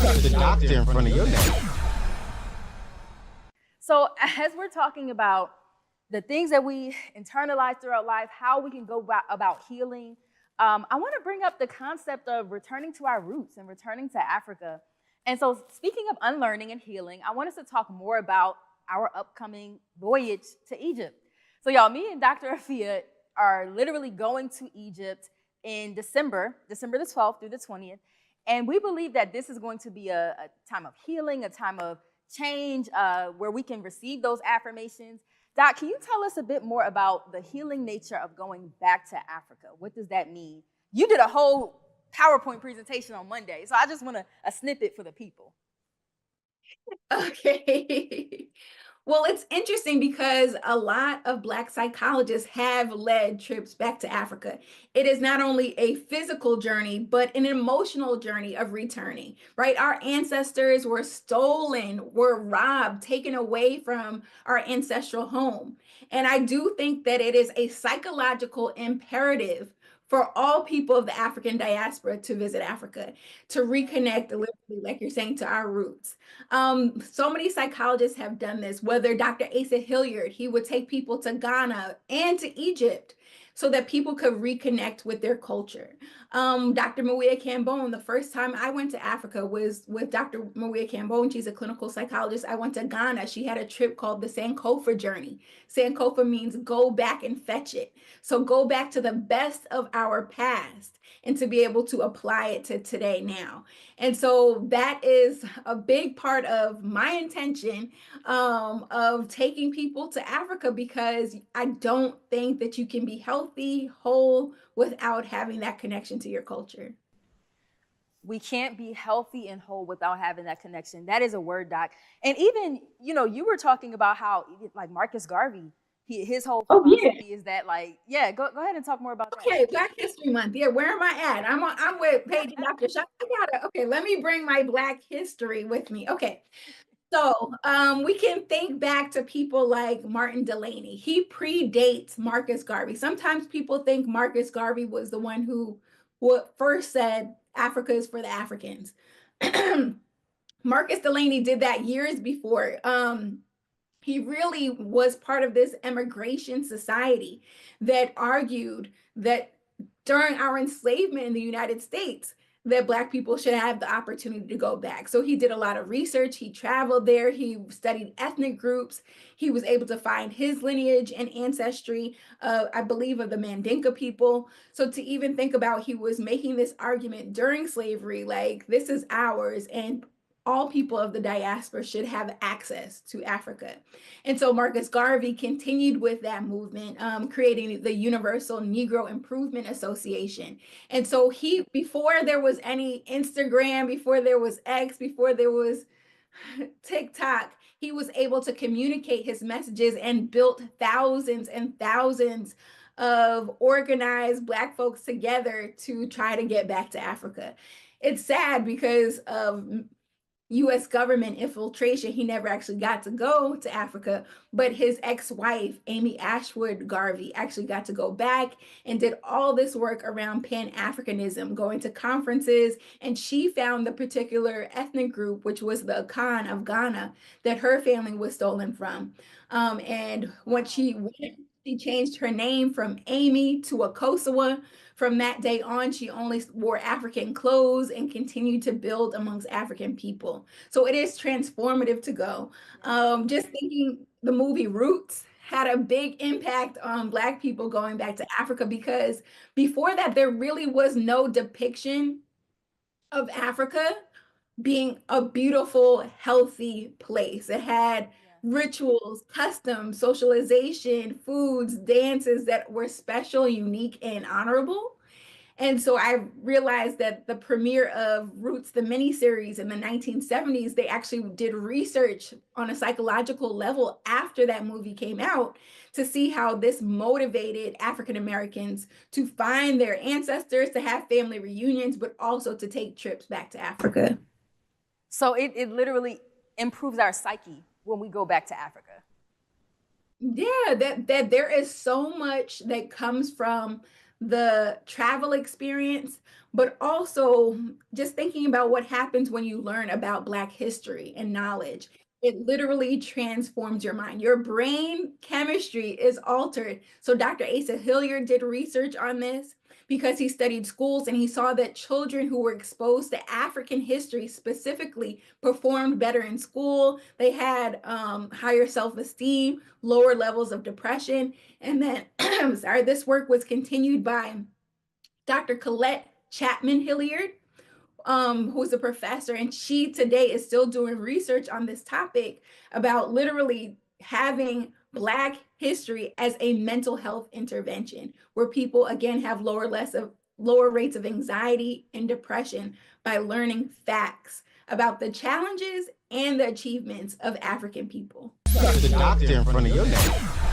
got the doctor in front of your name. So as we're talking about the things that we internalize throughout life, how we can go about healing, I want to bring up the concept of returning to our roots and returning to Africa. And so speaking of unlearning and healing, I want us to talk more about our upcoming voyage to Egypt. So y'all, me and Dr. Afiya are literally going to Egypt in December the 12th through the 20th. And we believe that this is going to be a time of healing, a time of change, where we can receive those affirmations. Doc, can you tell us a bit more about the healing nature of going back to Africa? What does that mean? You did a whole PowerPoint presentation on Monday, so I just want a snippet for the people. Okay. Well, it's interesting because a lot of Black psychologists have led trips back to Africa. It is not only a physical journey, but an emotional journey of returning, right? Our ancestors were stolen, were robbed, taken away from our ancestral home. And I do think that it is a psychological imperative for all people of the African diaspora to visit Africa, to reconnect, literally, like you're saying, to our roots. So many psychologists have done this, whether Dr. Asa Hilliard, he would take people to Ghana and to Egypt so that people could reconnect with their culture. Dr. Maria Cambone, the first time I went to Africa was with Dr. Maria Cambone. She's a clinical psychologist. I went to Ghana. She had a trip called the Sankofa Journey. Sankofa means go back and fetch it. So go back to the best of our past and to be able to apply it to today now. And so that is a big part of my intention of taking people to Africa, because I don't think that you can be healthy, whole, without having that connection to your culture. We can't be healthy and whole without having that connection. That is a word, Doc. And even, you were talking about how, like, Marcus Garvey, his whole philosophy is that, like, go ahead and talk more about that. Okay, Black History Month. Yeah, where am I at? I'm with Paige and Dr. Shaw. Okay, let me bring my Black history with me. Okay. So we can think back to people like Martin Delany. He predates Marcus Garvey. Sometimes people think Marcus Garvey was the one who first said Africa is for the Africans. Marcus Delany did that years before. He really was part of this immigration society that argued that during our enslavement in the United States, that Black people should have the opportunity to go back. So he did a lot of research. He traveled there. He studied ethnic groups. He was able to find his lineage and ancestry, I believe, of the Mandinka people. So to even think about, he was making this argument during slavery, like, this is ours, and all people of the diaspora should have access to Africa. And so Marcus Garvey continued with that movement, creating the Universal Negro Improvement Association. And so before there was any Instagram, before there was X, before there was TikTok, he was able to communicate his messages and built thousands and thousands of organized Black folks together to try to get back to Africa. It's sad because of US government infiltration, he never actually got to go to Africa, but his ex-wife, Amy Ashwood Garvey, actually got to go back and did all this work around Pan-Africanism, going to conferences, and she found the particular ethnic group, which was the Akan of Ghana, that her family was stolen from. And when she went, she changed her name from Amy to Akosawa. From that day on, she only wore African clothes and continued to build amongst African people. So it is transformative to go. Just thinking, the movie Roots had a big impact on Black people going back to Africa, because before that, there really was no depiction of Africa being a beautiful, healthy place. It had rituals, customs, socialization, foods, dances that were special, unique, and honorable. And so I realized that the premiere of Roots, the miniseries in the 1970s, they actually did research on a psychological level after that movie came out to see how this motivated African Americans to find their ancestors, to have family reunions, but also to take trips back to Africa. So it literally improves our psyche when we go back to Africa. Yeah, that there is so much that comes from the travel experience, but also just thinking about what happens when you learn about Black history and knowledge. It literally transforms your mind. Your brain chemistry is altered. So Dr. Asa Hilliard did research on this because he studied schools and he saw that children who were exposed to African history specifically performed better in school. They had higher self-esteem, lower levels of depression. And then, I'm sorry, this work was continued by Dr. Colette Chapman Hilliard, who's a professor, and she today is still doing research on this topic about literally having Black history as a mental health intervention, where people again have lower rates of anxiety and depression by learning facts about the challenges and the achievements of African people. The doctor in front of your name.